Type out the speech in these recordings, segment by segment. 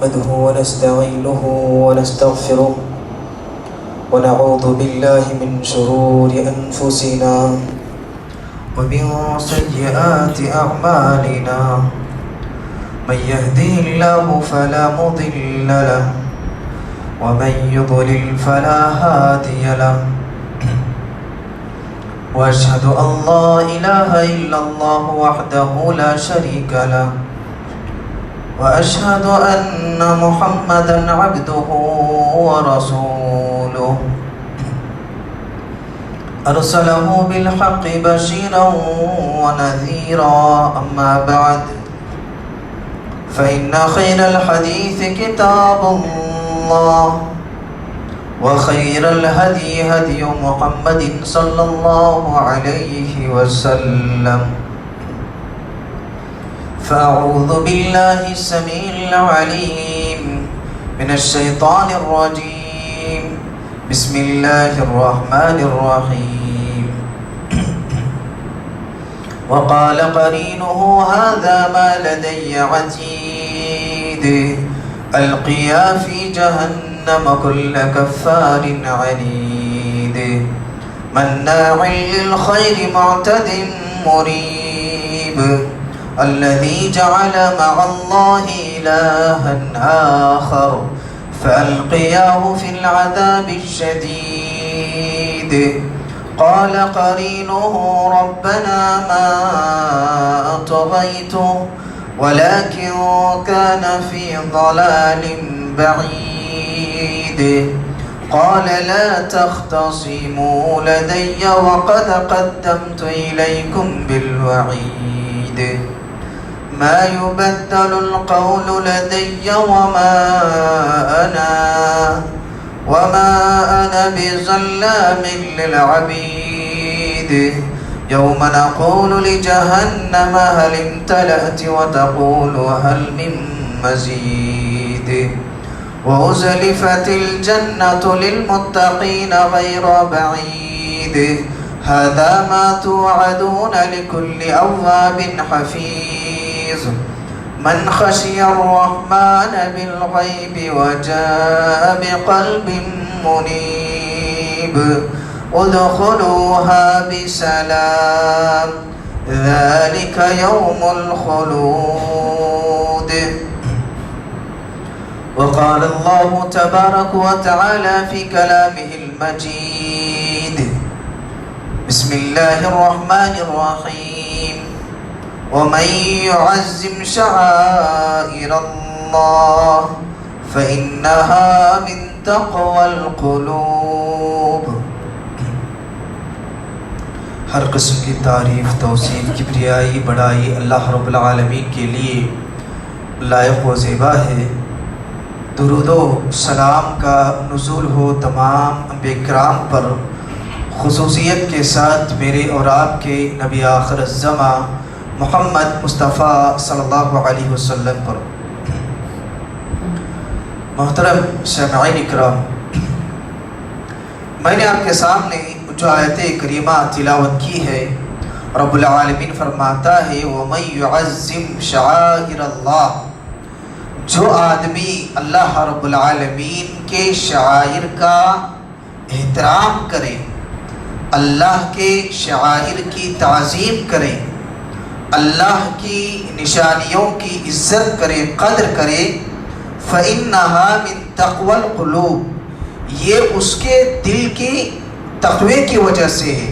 نحمده ونستعينه ونستغفره ونعوذ بالله من شرور أنفسنا ومن سيئات أعمالنا من يهده الله فلا مضل له ومن يضلل فلا هادي له وأشهد أن لا إله إلا الله وحده لا شريك له وأشهد أن محمدًا عبده ورسوله أرسله بالحق بشيرًا ونذيرًا أما بعد فإن خير الحديث كتاب الله وخير الهدي هدي محمد صلى الله عليه وسلم فأعوذ بالله السميع العليم من الشيطان الرجيم بسم الله الرحمن الرحيم وقال قرينه هذا ما لدي عتيد ألقيا في جهنم كل كفار عنيد مناع للخير معتد مريب الذي جعل مع الله إلها آخر فألقياه في العذاب الشديد قال قرينه ربنا ما أطغيته ولكن كان في ضلال بعيد قال لا تختصموا لدي وقد قدمت إليكم بالوعيد ما يبدل القول لدي وما أنا بظلام للعبيد يوم نقول لجهنم هل امتلأت وتقول هل من مزيد وأزلفت الجنة للمتقين غير بعيد هذا ما توعدون لكل أواب حفيظ من خشي الرحمن بالغيب وجاء بقلب منيب ادخلوها بسلام ذلك يوم الخلود. وقال الله تبارك وتعالى في كلامه المجيد بسم الله الرحمن الرحيم ومن يعظم شعائر الله فإنها من تقوى القلوب. ہر قسم کی تعریف توصیف کبریائی بڑائی اللہ رب العالمین کے لیے لائق و زیبا ہے. درود و سلام کا نزول ہو تمام انبیاء کرام پر، خصوصیت کے ساتھ میرے اور آپ کے نبی آخر الزماں محمد مصطفیٰ صلی اللہ علیہ وسلم پر. محترم سامعین اکرام، میں نے آپ کے سامنے جو آیت کریمہ تلاوت کی ہے، رب العالمین فرماتا ہے وَمَن يُعَظِّمْ شَعَائِرَ اللَّهِ، جو آدمی اللہ رب العالمین کے شعائر کا احترام کرے، اللہ کے شعائر کی تعظیم کرے، اللہ کی نشانیوں کی عزت کرے، قدر کرے، فَإِنَّهَا مِن تَقْوَى الْقُلُوبِ، یہ اس کے دل کی تقوی کی وجہ سے ہے،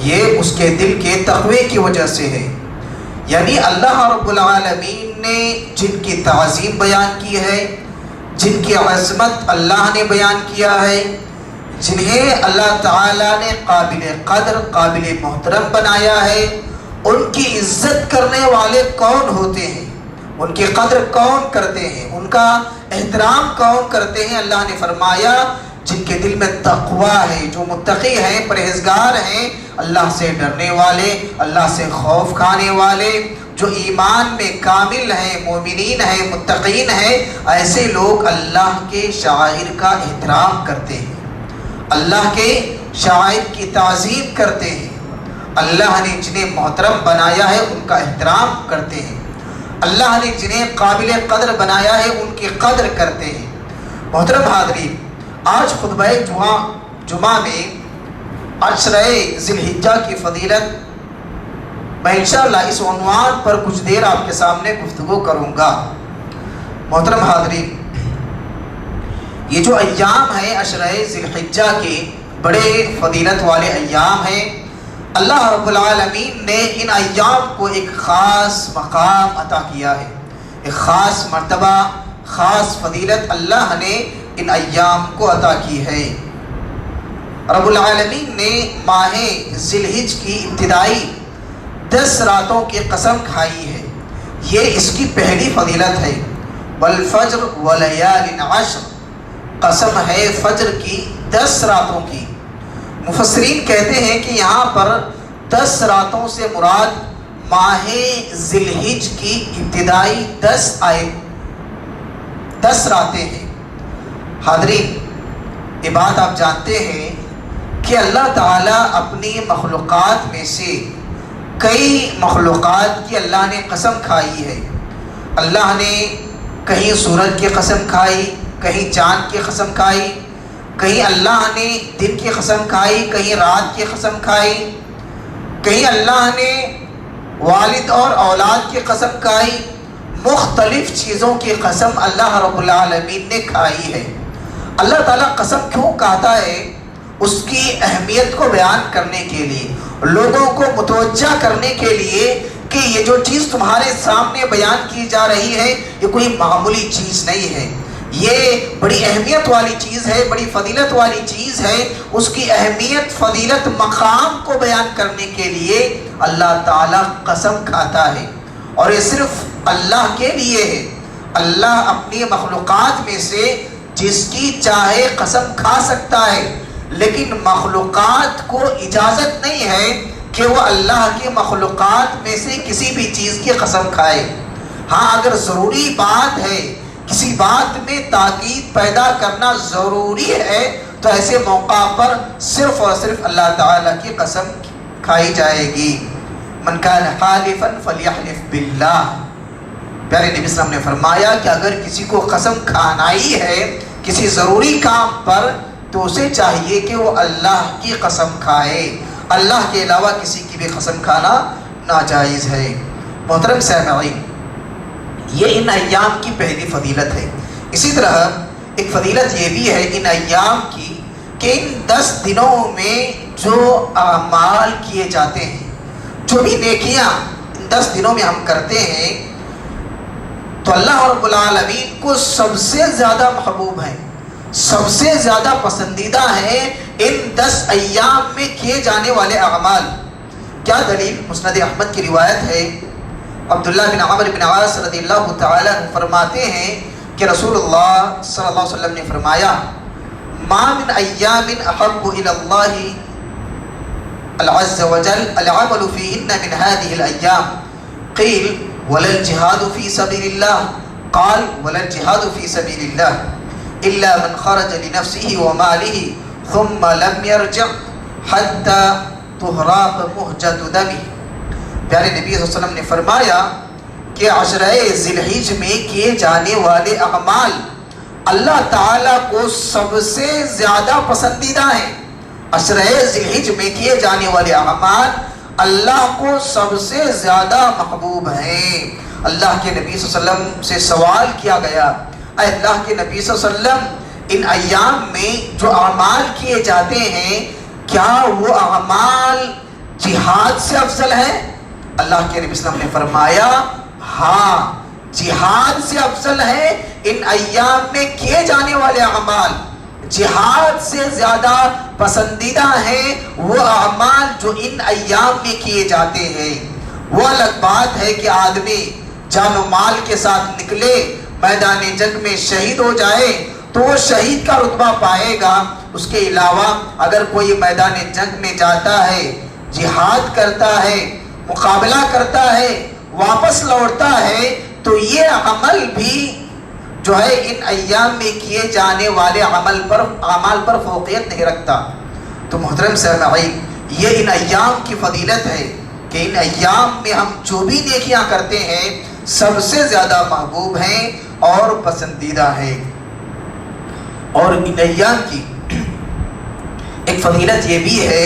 یہ اس کے دل کے تقوی کی وجہ سے ہے. یعنی اللہ رب العالمین نے جن کی تعظیم بیان کی ہے، جن کی عظمت اللہ نے بیان کیا ہے، جنہیں اللہ تعالیٰ نے قابل قدر قابل محترم بنایا ہے، ان کی عزت کرنے والے کون ہوتے ہیں، ان کی قدر کون کرتے ہیں، ان کا احترام کون کرتے ہیں؟ اللہ نے فرمایا جن کے دل میں تقوی ہے، جو متقی ہیں، پرہیزگار ہیں، اللہ سے ڈرنے والے، اللہ سے خوف کھانے والے، جو ایمان میں کامل ہیں، مومنین ہیں، متقین ہیں، ایسے لوگ اللہ کے شعائر کا احترام کرتے ہیں، اللہ کے شعائر کی تعظیم کرتے ہیں، اللہ نے جنہیں محترم بنایا ہے ان کا احترام کرتے ہیں. اللہ نے جنہیں قابل قدر بنایا ہے ان کی قدر کرتے ہیں۔ محترم حاضرین، آج خطبہ جمعہ میں عشرہ ذی الحجہ کی فضیلت میں انشاءاللہ اس عنوان پر کچھ دیر آپ کے سامنے گفتگو کروں گا۔ محترم حاضرین، یہ جو ایام ہیں عشرہ ذی الحجہ کے بڑے فضیلت والے ایام ہیں، اللہ رب العالمین نے ان ایام کو ایک خاص مقام عطا کیا ہے، ایک خاص مرتبہ، خاص فضیلت اللہ نے ان ایام کو عطا کی ہے۔ رب العالمین نے ماہ ذی الحجہ کی ابتدائی 10 راتوں کی قسم کھائی ہے، یہ اس کی پہلی فضیلت ہے۔ والفجر ولیال عشر، قسم ہے فجر کی 10 راتوں کی۔ مفسرین کہتے ہیں کہ یہاں پر 10 راتوں سے مراد ماہ ذی الحجہ کی ابتدائی 10 راتیں ہیں۔ حاضرین، یہ بات آپ جانتے ہیں کہ اللہ تعالیٰ اپنی مخلوقات میں سے کئی مخلوقات کی اللہ نے قسم کھائی ہے۔ اللہ نے کہیں سورج کی قسم کھائی، کہیں چاند کی قسم کھائی، کہیں اللہ نے دن کی قسم کھائی، کہیں رات کی قسم کھائی، کہیں اللہ نے والد اور اولاد کی قسم کھائی۔ مختلف چیزوں کی قسم اللہ رب العالمین نے کھائی ہے۔ اللہ تعالیٰ قسم کیوں کہتا ہے؟ اس کی اہمیت کو بیان کرنے کے لیے، لوگوں کو متوجہ کرنے کے لیے کہ یہ جو چیز تمہارے سامنے بیان کی جا رہی ہے یہ کوئی معمولی چیز نہیں ہے، یہ بڑی اہمیت والی چیز ہے، بڑی فضیلت والی چیز ہے۔ اس کی اہمیت، فضیلت، مقام کو بیان کرنے کے لیے اللہ تعالیٰ قسم کھاتا ہے، اور یہ صرف اللہ کے لیے ہے۔ اللہ اپنی مخلوقات میں سے جس کی چاہے قسم کھا سکتا ہے، لیکن مخلوقات کو اجازت نہیں ہے کہ وہ اللہ کی مخلوقات میں سے کسی بھی چیز کی قسم کھائے۔ ہاں، اگر ضروری بات ہے، کسی بات میں تاکید پیدا کرنا ضروری ہے، تو ایسے موقع پر صرف اور صرف اللہ تعالیٰ کی قسم کھائی جائے گی۔ من کان حالفا فلیحلف باللہ، پیارے نبی صلی اللہ علیہ وسلم نے فرمایا کہ اگر کسی کو قسم کھانا ہی ہے کسی ضروری کام پر تو اسے چاہیے کہ وہ اللہ کی قسم کھائے، اللہ کے علاوہ کسی کی بھی قسم کھانا ناجائز ہے۔ محترم سامعین، یہ ان ایام کی پہلی فضیلت ہے۔ اسی طرح ایک فضیلت یہ بھی ہے ان ایام کی کہ ان 10 دنوں میں جو اعمال کیے جاتے ہیں، جو بھی نیکیاں ان 10 دنوں میں ہم کرتے ہیں، تو اللہ رب العالمین کو سب سے زیادہ محبوب ہیں، سب سے زیادہ پسندیدہ ہیں ان 10 ایام میں کیے جانے والے اعمال۔ کیا دلیل؟ مسند احمد کی روایت ہے، عبداللہ بن عمر بن عاص رضی اللہ تعالیٰ عنہ فرماتے ہیں کہ رسول اللہ صلی اللہ علیہ وسلم نے فرمایا، ما من ایام احب الی اللہ العز وجل العمل فیہن من هذه الایام، قیل ولا الجہاد فی سبیل اللہ، قال ولا الجہاد فی سبیل اللہ الا من خرج لنفسه وماله ثم لم يرجع حتى تہراق مہجۃ دمہ۔ پیارے نبی صلی اللہ علیہ وسلم نے فرمایا کہ عشرہ ذی الحجہ میں کیے جانے والے اعمال اللہ تعالیٰ کو سب سے زیادہ پسندیدہ ہیں۔ عشرہ ذی الحجہ میں کیے جانے والے اعمال اللہ کو سب سے زیادہ محبوب ہیں۔ اللہ کے نبی صلی اللہ علیہ وسلم سے سوال کیا گیا، اے اللہ کے نبی صلی اللہ علیہ وسلم، ان ایام میں جو اعمال کیے جاتے ہیں کیا وہ اعمال جہاد سے افضل ہیں؟ اللہ کے نبی صلی اللہ علیہ وسلم نے فرمایا، ہاں، جہاد سے افضل ہے ان ایام میں کیے جانے والے اعمال، جہاد سے زیادہ پسندیدہ ہیں وہ اعمال جو ان ایام میں کیے جاتے ہیں۔ وہ الگ بات ہے کہ آدمی جان و مال کے ساتھ نکلے، میدان جنگ میں شہید ہو جائے تو وہ شہید کا رتبہ پائے گا۔ اس کے علاوہ اگر کوئی میدان جنگ میں جاتا ہے، جہاد کرتا ہے، مقابلہ کرتا ہے، واپس لوٹتا ہے، تو یہ عمل بھی جو ہے ان ایام میں کیے جانے والے اعمال پر فوقیت نہیں رکھتا۔ تو محترم سامعین، یہ ان ایام کی فضیلت ہے کہ ان ایام میں ہم جو بھی نیکیاں کرتے ہیں سب سے زیادہ محبوب ہیں اور پسندیدہ ہیں۔ اور ان ایام کی ایک فضیلت یہ بھی ہے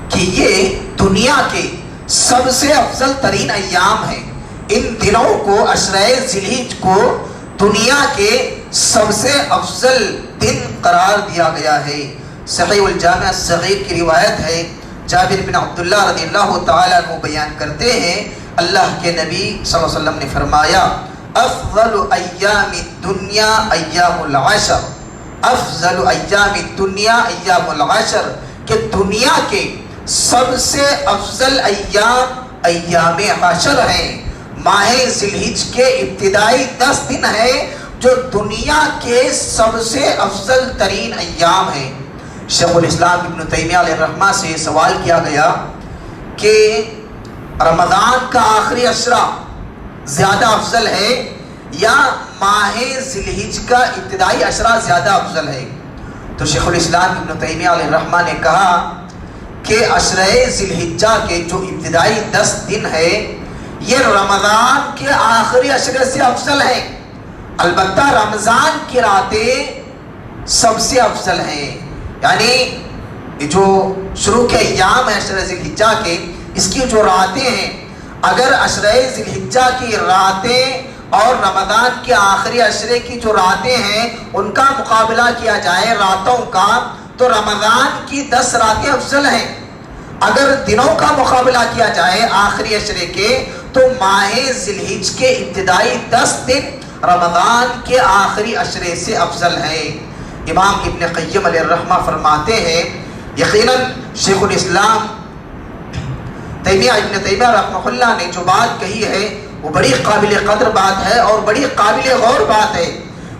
کہ یہ دنیا کے سب سے افضل ترین ایام ہیں۔ ان دنوں کو عشرۂ ذی الحجہ کو دنیا کے سب سے افضل دن قرار دیا گیا ہے۔ صحیح الجامع الصغیر کی روایت ہے، جابر بن عبداللہ رضی اللہ تعالیٰ عنہ بیان کرتے ہیں، اللہ کے نبی صلی اللہ علیہ وسلم نے فرمایا افضل ایام الدنیا ایام العشر، افضل ایام الدنیا ایام العشر، کہ دنیا کے سب سے افضل ایام عشر ہیں۔ ماہ ذی الحجہ کے ابتدائی 10 دن ہیں جو دنیا کے سب سے افضل ترین ایام ہیں۔ شیخ الاسلام ابن تیمیہ علیہ الرحمہ سے سوال کیا گیا کہ رمضان کا آخری عشرہ زیادہ افضل ہے یا ماہ ذی الحجہ کا ابتدائی عشرہ زیادہ افضل ہے؟ تو شیخ الاسلام ابن تیمیہ علیہ الرحمہ نے کہا کہ عشرۂ ذی الحجہ کے جو ابتدائی 10 دن ہے یہ رمضان کے آخری عشرے سے افضل ہیں، البتہ رمضان کی راتیں سب سے افضل ہیں۔ یعنی جو شروع کے ایام ہیں عشرۂ ذی الحجہ کے، اس کی جو راتیں ہیں، اگر عشرۂ ذی الحجہ کی راتیں اور رمضان کے آخری عشرے کی جو راتیں ہیں ان کا مقابلہ کیا جائے راتوں کا، تو رمضان کی 10 راتیں افضل ہیں۔ اگر دنوں کا مقابلہ کیا جائے آخری عشرے کے، تو ماہ ذی الحجہ کے ابتدائی 10 دن رمضان کے آخری عشرے سے افضل ہیں۔ امام ابن قیم علیہ الرحمہ فرماتے ہیں یقیناً شیخ الاسلام ابن تیمیہ رحمہ اللہ نے جو بات کہی ہے وہ بڑی قابل قدر بات ہے اور بڑی قابل غور بات ہے،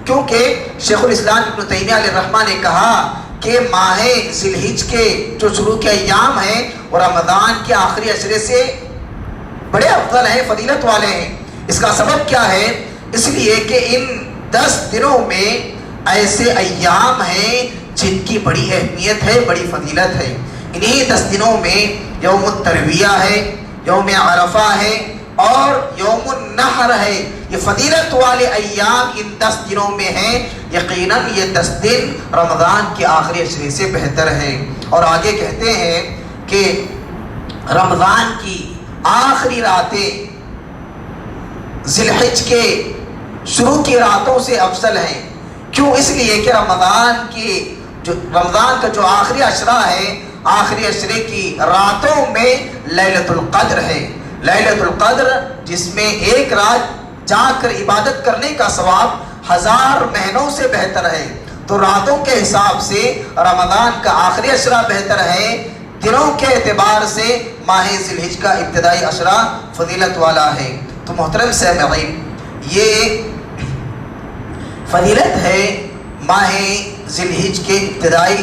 کیونکہ شیخ الاسلام ابن تیمیہ علیہ الرحمہ نے کہا کہ ماہ ذی الحجہ کے جو شروع کے ایام ہیں وہ رمضان کے آخری عشرے سے بڑے افضل ہیں، فضیلت والے ہیں۔ اس کا سبب کیا ہے؟ اس لیے کہ ان 10 دنوں میں ایسے ایام ہیں جن کی بڑی اہمیت ہے، بڑی فضیلت ہے۔ انہی 10 دنوں میں یوم الترویہ ہے، یوم عرفہ ہے اور یوم النحر ہے۔ یہ فضیلت والے ایام ان 10 دنوں میں ہیں۔ یقیناً یہ 10 دن رمضان کے آخری عشرے سے بہتر ہیں۔ اور آگے کہتے ہیں کہ رمضان کی آخری راتیں ذی الحجہ کے شروع کی راتوں سے افضل ہیں۔ کیوں؟ اس لیے کہ رمضان کا جو آخری عشرہ ہے، آخری عشرے کی راتوں میں لیلۃ القدر ہے۔ لیلۃ القدر جس میں ایک رات جا کر عبادت کرنے کا ثواب 1000 مہینوں سے بہتر ہے۔ تو راتوں کے حساب سے رمضان کا آخری عشرہ بہتر ہے، دنوں کے اعتبار سے ماہ ذی الحجہ کا ابتدائی عشرہ فضیلت والا ہے۔ تو محترم سامعین، یہ فضیلت ہے ماہ ذی الحجہ کے ابتدائی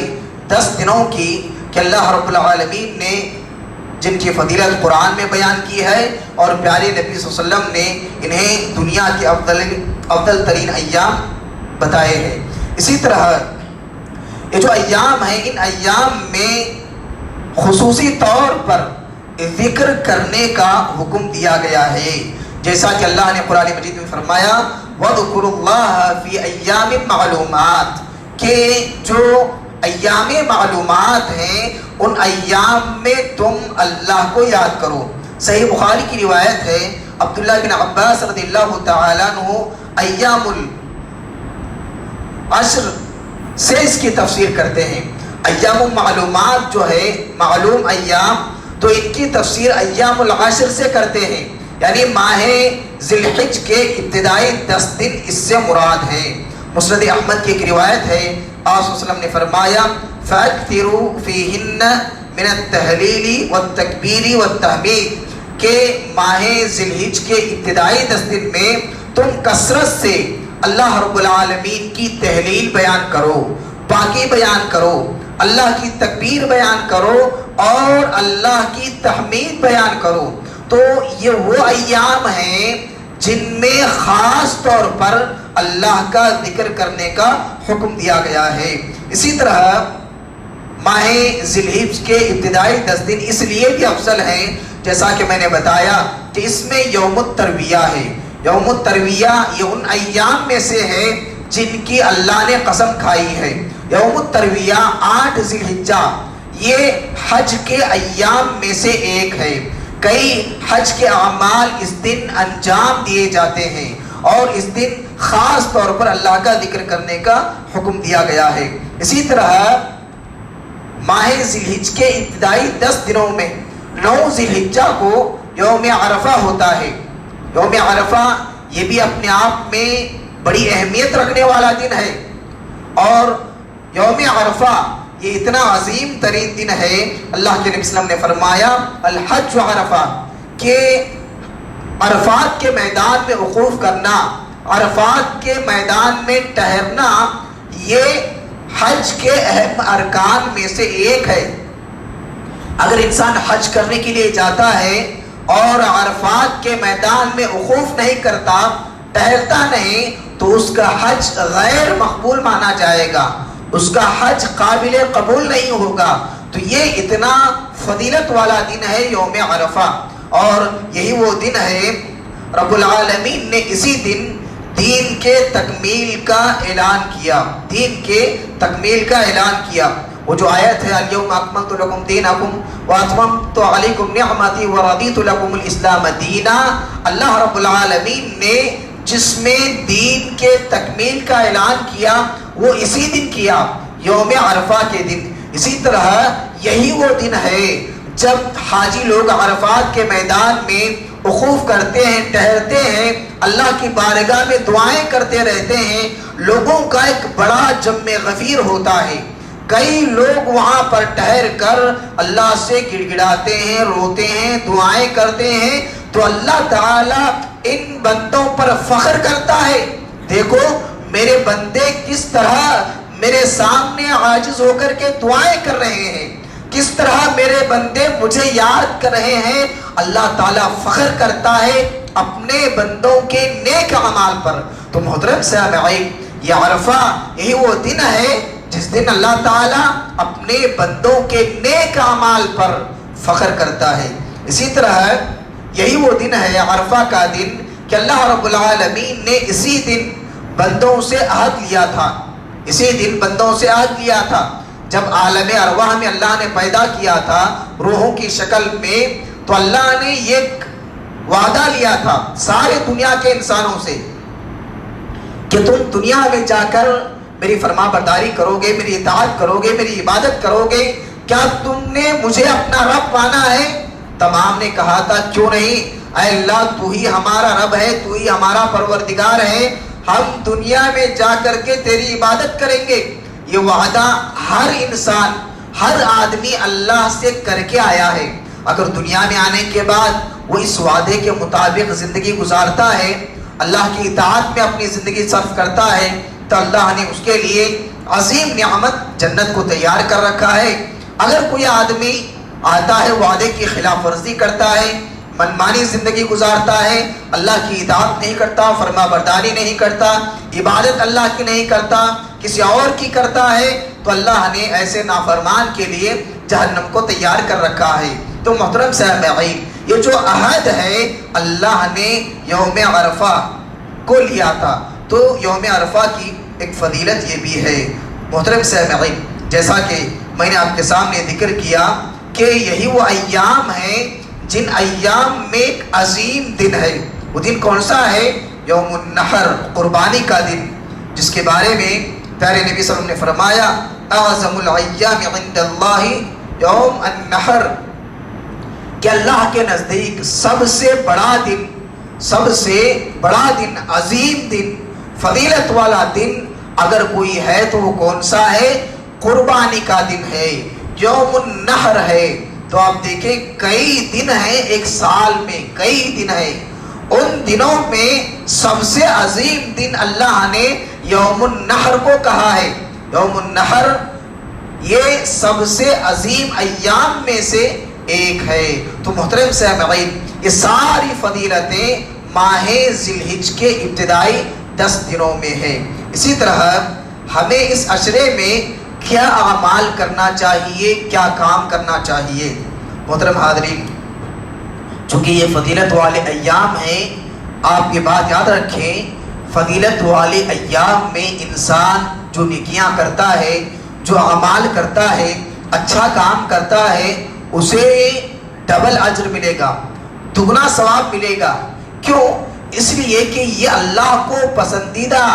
10 دنوں کی کہ اللہ رب العالمین نے جن کی فضیلت قرآن میں بیان کی ہے اور پیارے نبی صلی اللہ علیہ وسلم نے انہیں دنیا کے افضل ترین ایام بتائے ہیں۔ اسی طرح یہ جو ایام ہیں، ان ایام میں خصوصی طور پر ذکر کرنے کا حکم دیا گیا ہے، جیسا کہ اللہ نے قرآن مجید میں فرمایا وَاذْكُرُوا اللَّهَ فِي أَيَّامٍ مَعْلُومَاتٍ، کہ جو ایام معلومات ہیں ان ایام میں تم اللہ کو یاد کرو۔ صحیح بخاری کی روایت ہے، عبداللہ بن عباس رضی اللہ تعالیٰ عنہ ایام العشر سے اس کی تفسیر کرتے ہیں۔ ایام معلومات جو ہے، معلوم ایام، تو ان کی تفسیر ایام العشر سے کرتے ہیں، یعنی ماہ ذی الحجہ کے ابتدائی 10 دن اس سے مراد ہے۔ مسند احمد کی ایک روایت ہے، آپ صلی اللہ علیہ وسلم نے فرمایا فَأَكْثِرُوا فِيهِنَّ مِنَ التَّهْلِيلِ وَالتَّكْبِيرِ وَالتَّحْمِيدِ، کہ ماہ ذی الحجہ کے ابتدائی 10 دن میں تم کثرت سے اللہ رب العالمین کی تحلیل بیان کرو، پاکی بیان کرو، اللہ کی تکبیر بیان کرو اور اللہ کی تحمید بیان کرو۔ تو یہ وہ ایام ہیں جن میں خاص طور پر اللہ کا ذکر کرنے کا حکم دیا گیا ہے۔ اسی طرح ماہ ذی الحجہ کے ابتدائی 10 دن اس لیے بھی افضل ہیں، جیسا کہ میں نے بتایا کہ اس میں یوم الترویہ ہے۔ یوم الترویہ یہ ان ایام میں سے ہے جن کی اللہ نے قسم کھائی ہے۔ یوم الترویہ 8 ذی الحجہ یہ حج کے ایام میں سے ایک ہے۔ کئی حج کے اعمال اس دن انجام دیے جاتے ہیں اور اس دن خاص طور پر اللہ کا ذکر کرنے کا حکم دیا گیا ہے۔ اسی طرح ماہ ذی الحجہ کے ابتدائی 10 دنوں میں 9 ذی الحجہ کو یوم عرفہ ہوتا ہے۔ یوم عرفہ یہ بھی اپنے آپ میں بڑی اہمیت رکھنے والا دن ہے، اور یوم عرفہ یہ اتنا عظیم ترین دن ہے۔ اللہ کے نبی صلی اللہ علیہ وسلم نے فرمایا الحج عرفہ، کہ عرفات کے میدان میں وقوف کرنا، عرفات کے میدان میں ٹھہرنا، یہ حج کے اہم ارکان میں سے ایک ہے۔ اگر انسان حج کرنے کے لیے جاتا ہے اور عرفات کے میدان میں وقوف نہیں کرتا، ٹہرتا نہیں، تو اس کا حج غیر مقبول مانا جائے گا، اس کا حج قابل قبول نہیں ہوگا۔ تو یہ اتنا فضیلت والا دن ہے یوم عرفہ، اور یہی وہ دن ہے رب العالمین نے اسی دن دین کے تکمیل کا اعلان کیا، دین کے تکمیل کا اعلان کیا۔ وہ جو آیت ہے الیوم اکملت لکم دینکم واتممت علیکم نعمتی ورضیت لکم الاسلام دینا، اللہ رب العالمین نے جس میں دین کے تکمیل کا اعلان کیا وہ اسی دن کیا، یوم عرفہ کے دن۔ اسی طرح یہی وہ دن ہے جب حاجی لوگ عرفات کے میدان میں وقوف کرتے ہیں، ٹہرتے ہیں، اللہ کی بارگاہ میں دعائیں کرتے رہتے ہیں، لوگوں کا ایک بڑا جم غفیر ہوتا ہے۔ کئی لوگ وہاں پر ٹھہر کر اللہ سے گڑ گڑاتے ہیں، روتے ہیں، دعائیں کرتے ہیں، تو اللہ تعالیٰ ان بندوں پر فخر کرتا ہے، دیکھو میرے بندے کس طرح میرے سامنے عاجز ہو کر کے دعائیں کر رہے ہیں، کس طرح میرے بندے مجھے یاد کر رہے ہیں۔ اللہ تعالیٰ فخر کرتا ہے اپنے بندوں کے نیک اعمال پر۔ تو محترم سامعین، یہ عرفہ یہی وہ دن ہے جس دن اللہ تعالیٰ اپنے بندوں کے نیک اعمال پر فخر کرتا ہے۔ اسی طرح یہی وہ دن ہے عرفہ کا دن کہ اللہ رب العالمین نے اسی دن بندوں سے عہد لیا تھا، اسی دن بندوں سے عہد لیا تھا جب عالم ارواح میں اللہ نے پیدا کیا تھا روحوں کی شکل میں، تو اللہ نے یہ وعدہ لیا تھا سارے دنیا کے انسانوں سے کہ تم دنیا میں جا کر میری فرما برداری کرو گے، میری اطاعت کرو گے، میری عبادت کرو گے، کیا تم نے مجھے اپنا رب مانا ہے؟ تمام نے کہا تھا کیوں نہیں، اے اللہ تو ہی ہمارا رب ہے، تو ہی ہمارا پروردگار ہے، ہم دنیا میں جا کر کے تیری عبادت کریں گے۔ یہ وعدہ ہر انسان، ہر آدمی اللہ سے کر کے آیا ہے۔ اگر دنیا میں آنے کے بعد وہ اس وعدے کے مطابق زندگی گزارتا ہے، اللہ کی اطاعت میں اپنی زندگی صرف کرتا ہے، تو اللہ نے اس کے لیے عظیم نعمت جنت کو تیار کر رکھا ہے۔ اگر کوئی آدمی آتا ہے وعدے کی خلاف ورزی کرتا ہے، منمانی زندگی گزارتا ہے، اللہ کی اطاعت نہیں کرتا، فرما برداری نہیں کرتا، عبادت اللہ کی نہیں کرتا، کسی اور کی کرتا ہے، تو اللہ نے ایسے نافرمان کے لیے جہنم کو تیار کر رکھا ہے۔ تو محترم سامعین، یہ جو عہد ہے اللہ نے یوم عرفہ کو لیا تھا، تو یوم عرفہ کی ایک فضیلت یہ بھی ہے محترم سامعین، جیسا کہ میں نے آپ کے سامنے ذکر کیا کہ یہی وہ ایام ہیں جن ایام میں ایک عظیم دن ہے۔ وہ دن کون سا ہے؟ یوم النحر، قربانی کا دن، جس کے بارے میں پیارے نبی صلی اللہ علیہ وسلم نے فرمایا اعظم الایام عند اللہ یوم النحر، کہ اللہ کے نزدیک سب سے بڑا دن، سب سے بڑا دن، عظیم دن، فضیلت والا دن اگر کوئی ہے تو وہ کون سا ہے؟ قربانی کا دن ہے، یوم النحر ہے۔ تو آپ دیکھیں کئی دن ہیں ایک سال میں، کئی دن ہیں، ان دنوں میں سب سے عظیم دن اللہ نے یوم النحر کو کہا ہے۔ یوم النحر یہ سب سے عظیم ایام میں سے ایک ہے۔ تو محترم سامعین، یہ ساری فضیلتیں ماہ ذی الحجہ کے ابتدائی 10 دنوں میں ہے۔ اسی طرح ہمیں اس عشرے میں کیا اعمال کرنا چاہیے، کیا کام کرنا چاہیے؟ محترم حاضرین، چونکہ یہ فضیلت والے ایام ہیں، آپ یہ بات یاد رکھیں، فضیلت والے ایام میں انسان جو نیکیاں کرتا ہے، جو اعمال کرتا ہے، اچھا کام کرتا ہے، اسے ڈبل اجر ملے گا، دگنا ثواب ملے گا۔ کیوں؟ اس لیے کہ یہ اللہ کو پسندیدہ،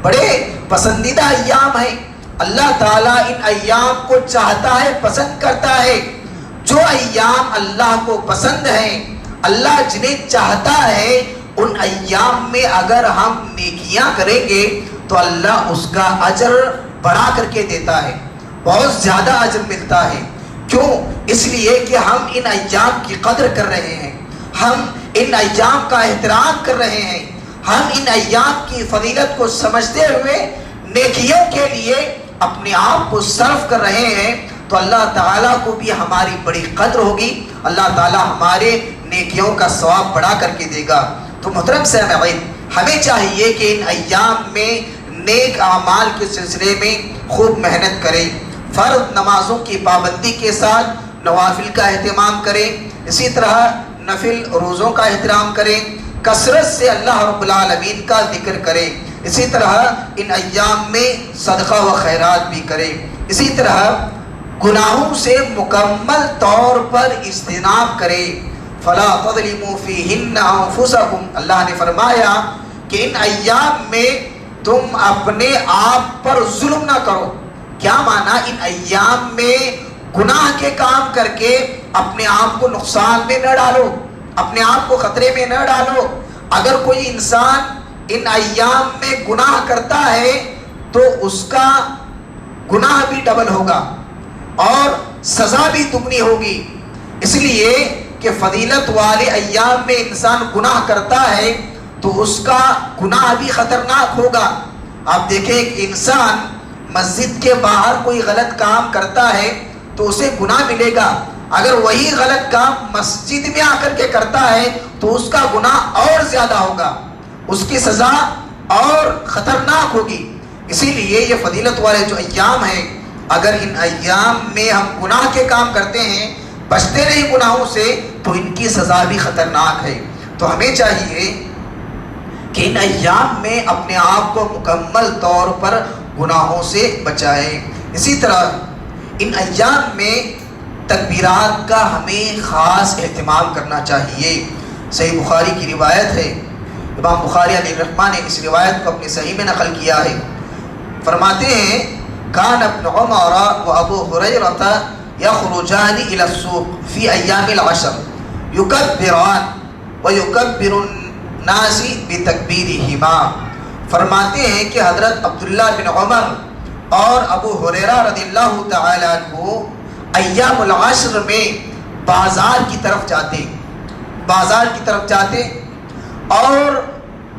بڑے پسندیدہ ایام ہیں۔ اللہ تعالیٰ ان ایام کو چاہتا ہے، پسند کرتا ہے۔ جو ایام اللہ کو پسند ہیں، اللہ جنہیں چاہتا ہے، ان ایام میں اگر ہم نیکیاں کریں گے تو اللہ اس کا اجر بڑھا کر کے دیتا ہے، بہت زیادہ اجر ملتا ہے۔ کیوں؟ اس لیے کہ ہم ان ایام کی قدر کر رہے ہیں، ہم ان ایام کا احترام کر رہے ہیں، ہم ان ایام کی فضیلت کو سمجھتے ہوئے نیکیوں کے لیے اپنے آپ کو صرف کر رہے ہیں، تو اللہ تعالیٰ کو بھی ہماری بڑی قدر ہوگی، اللہ تعالیٰ ہمارے نیکیوں کا ثواب بڑھا کر کے دے گا۔ تو محترم سامعین، ہمیں چاہیے کہ ان ایام میں نیک اعمال کے سلسلے میں خوب محنت کریں، فرض نمازوں کی پابندی کے ساتھ نوافل کا اہتمام کریں، اسی طرح نفل روزوں کا احترام کریں، کثرت سے اللہ رب العالمین کا ذکر کریں، اسی طرح ان ایام میں صدقہ و خیرات بھی کریں، اسی طرح گناہوں سے مکمل طور پر اجتناب کریں۔ فَلَا تَظْلِمُوا فِيهِنَّ أَنفُسَكُمْ، اللہ نے فرمایا کہ ان ایام میں تم اپنے آپ پر ظلم نہ کرو۔ کیا معنی؟ ان ایام میں گناہ کے کام کر کے اپنے آپ کو نقصان میں نہ ڈالو، اپنے آپ کو خطرے میں نہ ڈالو۔ اگر کوئی انسان ان ایام میں گناہ کرتا ہے تو اس کا گناہ بھی ڈبل ہوگا اور سزا بھی دگنی ہوگی، اس لیے کہ فضیلت والے ایام میں انسان گناہ کرتا ہے تو اس کا گناہ بھی خطرناک ہوگا۔ آپ دیکھیں ایک انسان مسجد کے باہر کوئی غلط کام کرتا ہے تو اسے گناہ ملے گا، اگر وہی غلط کام مسجد میں آ کر کے کرتا ہے تو اس کا گناہ اور زیادہ ہوگا، اس کی سزا اور خطرناک ہوگی۔ اسی لیے یہ فضیلت والے جو ایام ہیں، اگر ان ایام میں ہم گناہ کے کام کرتے ہیں، بچتے نہیں گناہوں سے، تو ان کی سزا بھی خطرناک ہے۔ تو ہمیں چاہیے کہ ان ایام میں اپنے آپ کو مکمل طور پر گناہوں سے بچائیں۔ اسی طرح ان ایام میں تکبیرات کا ہمیں خاص اہتمام کرنا چاہیے۔ صحیح بخاری کی روایت ہے، امام بخاری علیہ الرحمہ نے اس روایت کو اپنی صحیح میں نقل کیا ہے، فرماتے ہیں کان ابن عمر و ابو ہریرہ یخرجان الی السوق فی ایام العشر یکبران و یکبر الناس بتکبیرہما۔ فرماتے ہیں کہ حضرت عبداللہ بن عمر اور ابو ہریرہ رضی اللہ تعالی عنہ ایام العشر میں بازار کی طرف جاتے اور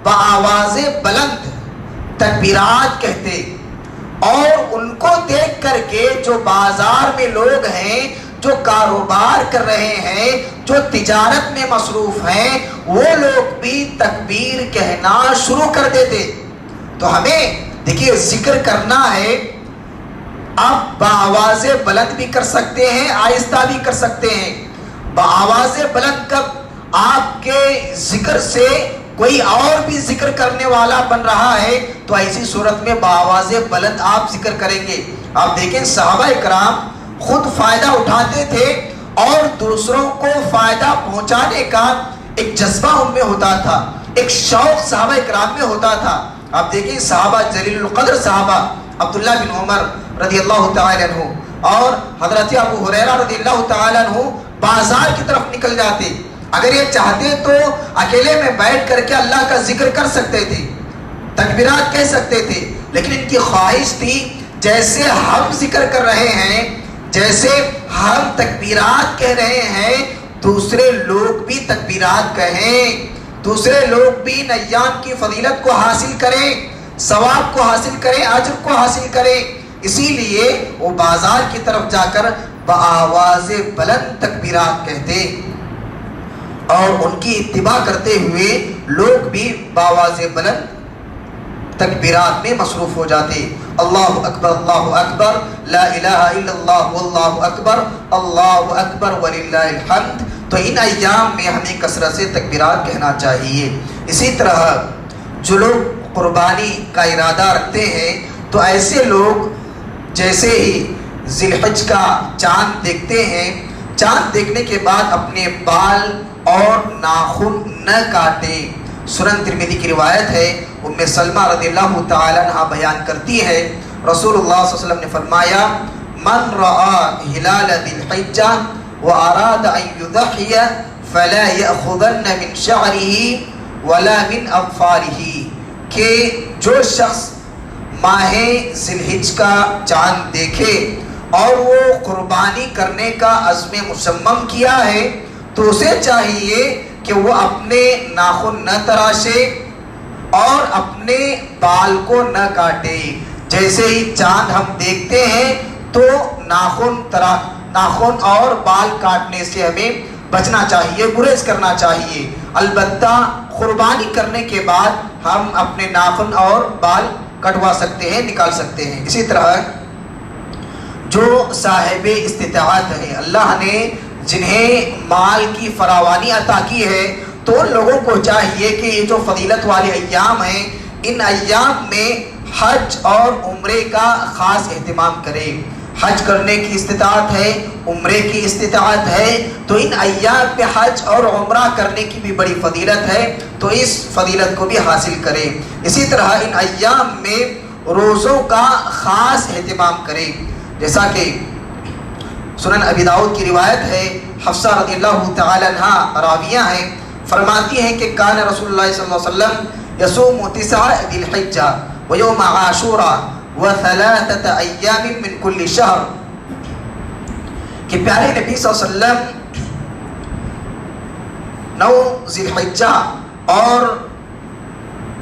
بآواز بلند تکبیرات کہتے، اور ان کو دیکھ کر کے جو بازار میں لوگ ہیں، جو کاروبار کر رہے ہیں، جو تجارت میں مصروف ہیں، وہ لوگ بھی تکبیر کہنا شروع کر دیتے۔ تو ہمیں دیکھیے ذکر کرنا ہے، آپ بآواز بلند بھی کر سکتے ہیں، آہستہ بھی کر سکتے ہیں۔ بآواز بلند کب؟ آپ کے ذکر سے کوئی اور بھی ذکر کرنے والا بن رہا ہے تو ایسی صورت میں بآواز بلند آپ ذکر کریں گے۔ آپ دیکھیں صحابہ اکرام خود فائدہ اٹھاتے تھے اور دوسروں کو فائدہ پہنچانے کا ایک جذبہ ان میں ہوتا تھا، ایک شوق صحابہ اکرام میں ہوتا تھا۔ آپ دیکھیں صحابہ جلیل القدر صحابہ عبداللہ بن عمر رضی اللہ تعالی عنہ اور حضرت ابو ہریرہ رضی اللہ تعالی عنہ بازار کی طرف نکل جاتے، اگر یہ چاہتے تو اکیلے میں بیٹھ کر کے اللہ کا ذکر کر سکتے تھے، تکبیرات کہہ سکتے تھے، لیکن ان کی خواہش تھی جیسے ہم ذکر کر رہے ہیں، جیسے ہم تکبیرات کہہ رہے ہیں، دوسرے لوگ بھی تکبیرات کہیں، دوسرے لوگ بھی ان ایام کی فضیلت کو حاصل کریں، ثواب کو حاصل کریں، اجر کو حاصل کریں۔ اسی لیے وہ بازار کی طرف جا کر بآواز بلند تکبیرات کہتے اور ان کی اتباع کرتے ہوئے لوگ بھی بآواز بلند تکبیرات میں مصروف ہو جاتے۔ اللہ اکبر لا الہ الا اللہ واللہ اکبر وللہ الحمد۔ تو ان ایام میں ہمیں کثرت سے تکبیرات کہنا چاہیے۔ اسی طرح جو لوگ قربانی کا ارادہ رکھتے ہیں تو ایسے لوگ جیسے ہی ذی الحج کا چاند دیکھتے ہیں، چاند دیکھنے کے بعد اپنے بال اور ناخن نہ کاٹیں۔ سنن ترمذی کی روایت ہے، ام سلمہ رضی اللہ تعالی عنہ بیان کرتی ہے، رسول اللہ صلی اللہ علیہ وسلم نے فرمایا من رأى ہلال ذی الحجہ واراد ان یضحی فلا یأخذن من شعره ولا من اظفارہ، کہ جو شخص ماہ ذی الحج کا چاند دیکھے اور وہ قربانی کرنے کا عزم مصمم کیا ہے تو اسے چاہیے کہ وہ اپنے ناخن نہ تراشے اور اپنے بال کو نہ کاٹے۔ جیسے ہی چاند ہم دیکھتے ہیں تو ناخن اور بال کاٹنے سے ہمیں بچنا چاہیے، گریز کرنا چاہیے۔ البتہ قربانی کرنے کے بعد ہم اپنے ناخن اور بال کٹوا سکتے ہیں، نکال سکتے ہیں۔ اسی طرح جو صاحب استطاعت ہے، اللہ نے جنہیں مال کی فراوانی عطا کی ہے تو ان لوگوں کو چاہیے کہ یہ جو فضیلت والے ایام ہیں ان ایام میں حج اور عمرے کا خاص اہتمام کرے۔ حج کرنے کی استطاعت ہے، عمرے کی استطاعت ہے تو ان ایام میں حج اور عمرہ کرنے کی بھی بڑی فضیلت ہے، تو اس فضیلت کو بھی حاصل کرے۔ اسی طرح ان ایام میں روزوں کا خاص اہتمام کرے، جیسا کہ سنن ابی داؤد کی روایت ہے، حفصہ رضی اللہ تعالی عنہ راویہ ہیں، فرماتی ہیں کہ کان رسول اللہ صلی اللہ علیہ وسلم یصوم 9 ذی الحجہ ویوم عاشوراء و3 ایام من کل شہر، کہ پیارے نبی صلی اللہ علیہ وسلم 9 ذی الحجہ اور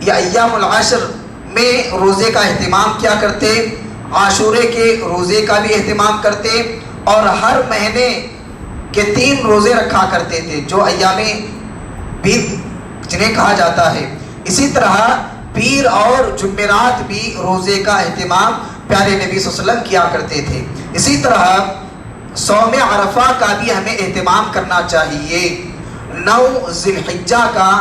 یا ایام العشر میں روزے کا اہتمام کیا کرتے، عاشورے کے روزے کا بھی اہتمام کرتے اور ہر مہینے کے 3 روزے رکھا کرتے تھے جو ایام بیت جنہیں کہا جاتا ہے۔ اسی طرح پیر اور جمعرات بھی روزے کا اہتمام پیارے نبی صلی اللہ علیہ وسلم کیا کرتے تھے۔ اسی طرح صوم عرفہ کا بھی ہمیں اہتمام کرنا چاہیے۔ 9 ذی الحجہ کا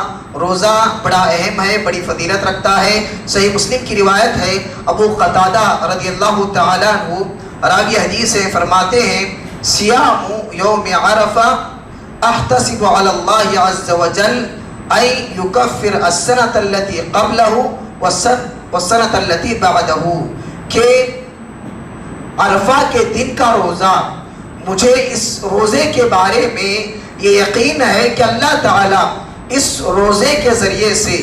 روزہ بڑا اہم ہے، بڑی فضیلت رکھتا ہے۔ صحیح مسلم کی روایت ہے، ابو قتادہ رضی اللہ تعالیٰ عنہ راوی حدیث سے فرماتے ہیں صیام یوم عرفہ احتسب علی اللہ عز وجل ان یکفر السنة التي قبلہ والسنة التي بعدہ، کہ عرفہ کے دن کا روزہ، مجھے اس روزے کے بارے میں یہ یقین ہے کہ اللہ تعالیٰ اس روزے کے ذریعے سے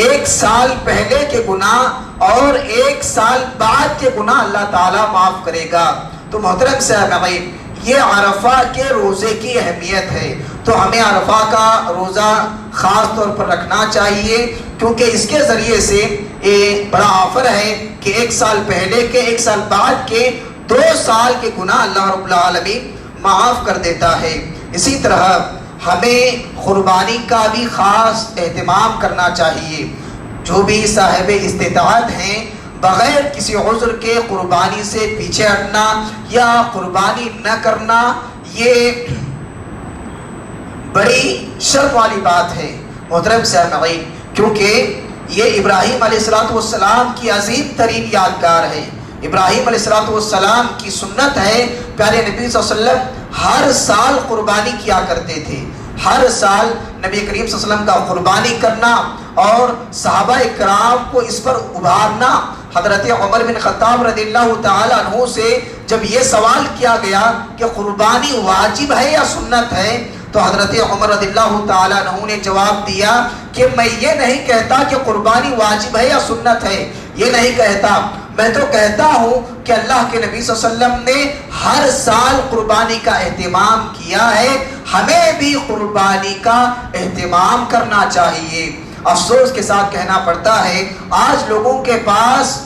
1 سال پہلے کے گناہ اور 1 سال بعد کے گناہ اللہ تعالیٰ معاف کرے گا۔ تو محترم سامعین، یہ عرفہ کے روزے کی اہمیت ہے، تو ہمیں عرفہ کا روزہ خاص طور پر رکھنا چاہیے، کیونکہ اس کے ذریعے سے یہ بڑا آفر ہے کہ 1 سال پہلے کے 1 سال بعد کے 2 سال کے گناہ اللہ رب العالمین معاف کر دیتا ہے۔ اسی طرح ہمیں قربانی کا بھی خاص اہتمام کرنا چاہیے۔ جو بھی صاحب استطاعت ہیں بغیر کسی عذر کے قربانی سے پیچھے ہٹنا یا قربانی نہ کرنا یہ بڑی شرم والی بات ہے محترم سامعین، کیونکہ یہ ابراہیم علیہ السلام کی عظیم ترین یادگار ہے۔ ابراہیم علیہ السلام کی سنت ہے، پیارے نبی صلی اللہ علیہ وسلم ہر سال قربانی کیا کرتے تھے، ہر سال نبی کریم صلی اللہ علیہ وسلم کا قربانی کرنا اور صحابہ اکرام کو اس پر ابھارنا۔ حضرت عمر بن خطاب رضی اللہ تعالیٰ عنہ سے جب یہ سوال کیا گیا کہ قربانی واجب ہے یا سنت ہے تو حضرت عمر رضی اللہ تعالیٰ عنہ نے جواب دیا کہ میں یہ نہیں کہتا کہ قربانی واجب ہے یا سنت ہے، یہ نہیں کہتا، میں تو کہتا ہوں کہ اللہ کے نبی صلی اللہ علیہ وسلم نے ہر سال قربانی کا اہتمام کیا ہے، ہمیں بھی قربانی کا اہتمام کرنا چاہیے۔ افسوس کے ساتھ کہنا پڑتا ہے آج لوگوں کے پاس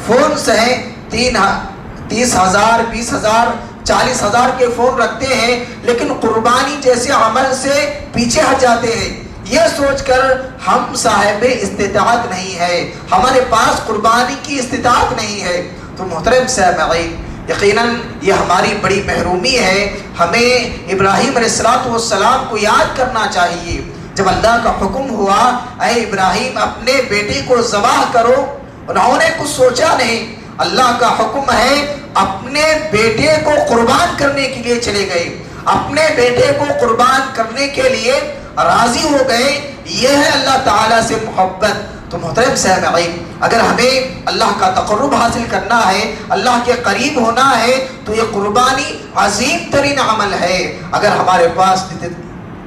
فونز ہیں، 30,000 20,000 40,000 کے فون رکھتے ہیں، لیکن قربانی جیسے عمل سے پیچھے ہٹ جاتے ہیں، یہ سوچ کر ہم صاحب استطاعت نہیں ہے، ہمارے پاس قربانی کی استطاعت نہیں ہے۔ تو محترم سامعین، یقیناً یہ ہماری بڑی محرومی ہے. ہمیں ابراہیم علیہ السلام کو یاد کرنا چاہیے. جب اللہ کا حکم ہوا اے ابراہیم اپنے بیٹے کو ذبح کرو، انہوں نے کچھ سوچا نہیں. اللہ کا حکم ہے اپنے بیٹے کو قربان کرنے کے لیے چلے گئے، اپنے بیٹے کو قربان کرنے کے لیے راضی ہو گئے. یہ ہے اللہ تعالیٰ سے محبت. تو محترم سامعین، اگر ہمیں اللہ کا تقرب حاصل کرنا ہے، اللہ کے قریب ہونا ہے، تو یہ قربانی عظیم ترین عمل ہے. اگر ہمارے پاس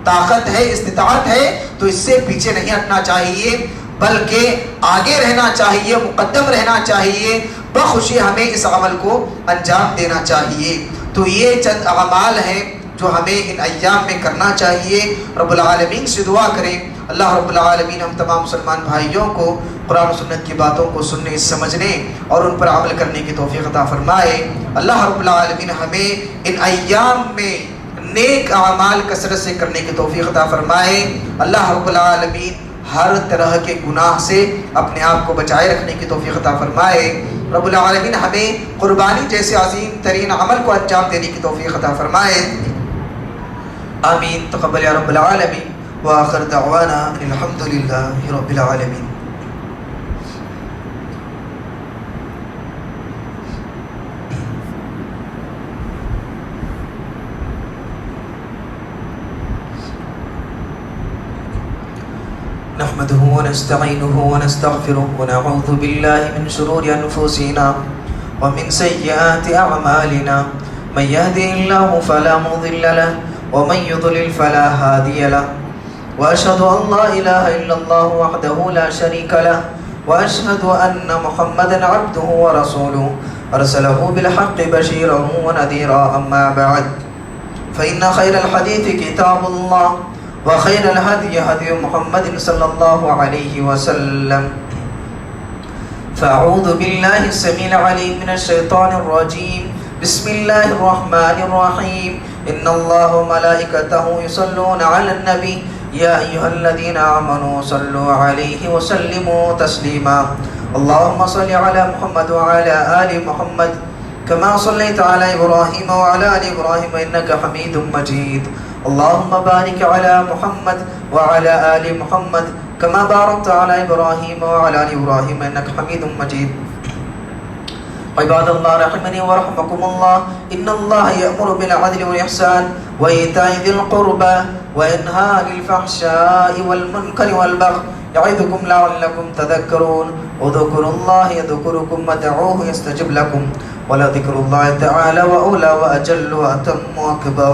طاقت ہے، استطاعت ہے، تو اس سے پیچھے نہیں ہٹنا چاہیے، بلکہ آگے رہنا چاہیے، مقدم رہنا چاہیے. بخوشی ہمیں اس عمل کو انجام دینا چاہیے. تو یہ چند اعمال ہیں جو ہمیں ان ایام میں کرنا چاہیے. رب العالمین سے دعا کریں اللہ رب العالمین ہم تمام مسلمان بھائیوں کو قرآن و سنت کی باتوں کو سننے، سمجھنے اور ان پر عمل کرنے کی توفیق عطا فرمائے. اللہ رب العالمین ہمیں ان ایام میں نیک اعمال کثرت سے کرنے کی توفیق عطا فرمائے. اللہ رب العالمین ہر طرح کے گناہ سے اپنے آپ کو بچائے رکھنے کی توفیق عطا فرمائے. رب العالمین ہمیں قربانی جیسے عظیم ترین عمل کو انجام دینے کی توفیق عطا فرمائے. آمین. تقبل یا رب العالمین. وآخر دعوانا الحمدللہ رب العالمین. نحمده ونستعينه ونستغفره ونعوذ بالله من شرور أنفسنا ومن سيئات أعمالنا. من يهده الله فلا مضل له ومن يضلل فلا هادي له. وأشهد أن لا إله إلا الله وحده لا شريك له وأشهد أن محمدا عبده ورسوله أرسله بالحق بشيرا ونذيرا. أما بعد فإن خير الحديث كتاب الله وخير الهدي هدي محمد صلى الله عليه وسلم. فأعوذ بالله السميع العليم من الشيطان الرجيم. بسم الله الرحمن الرحيم. إن الله وملائكته يصلون على النبي يا أيها الذين آمنوا صلوا عليه وسلموا تسليما. اللهم صل على محمد وعلى آل محمد كما صليت على إبراهيم وعلى آل إبراهيم إنك حميد مجيد. اللهم بارك على محمد وعلى آل محمد كما باركت على إبراهيم وعلى آل إبراهيم إنك حميد مجيد. عباد الله رحمني ورحمكم الله. إن الله يأمر بالعدل والإحسان وإيتاء ذي القربى وينهى عن الفحشاء والمنكر والبغي يعظكم لعلكم تذكرون. اذكروا الله يذكركم وادعوه يستجب لكم ولذكر الله تعالى وأولى وأجل وأتم وأكبر.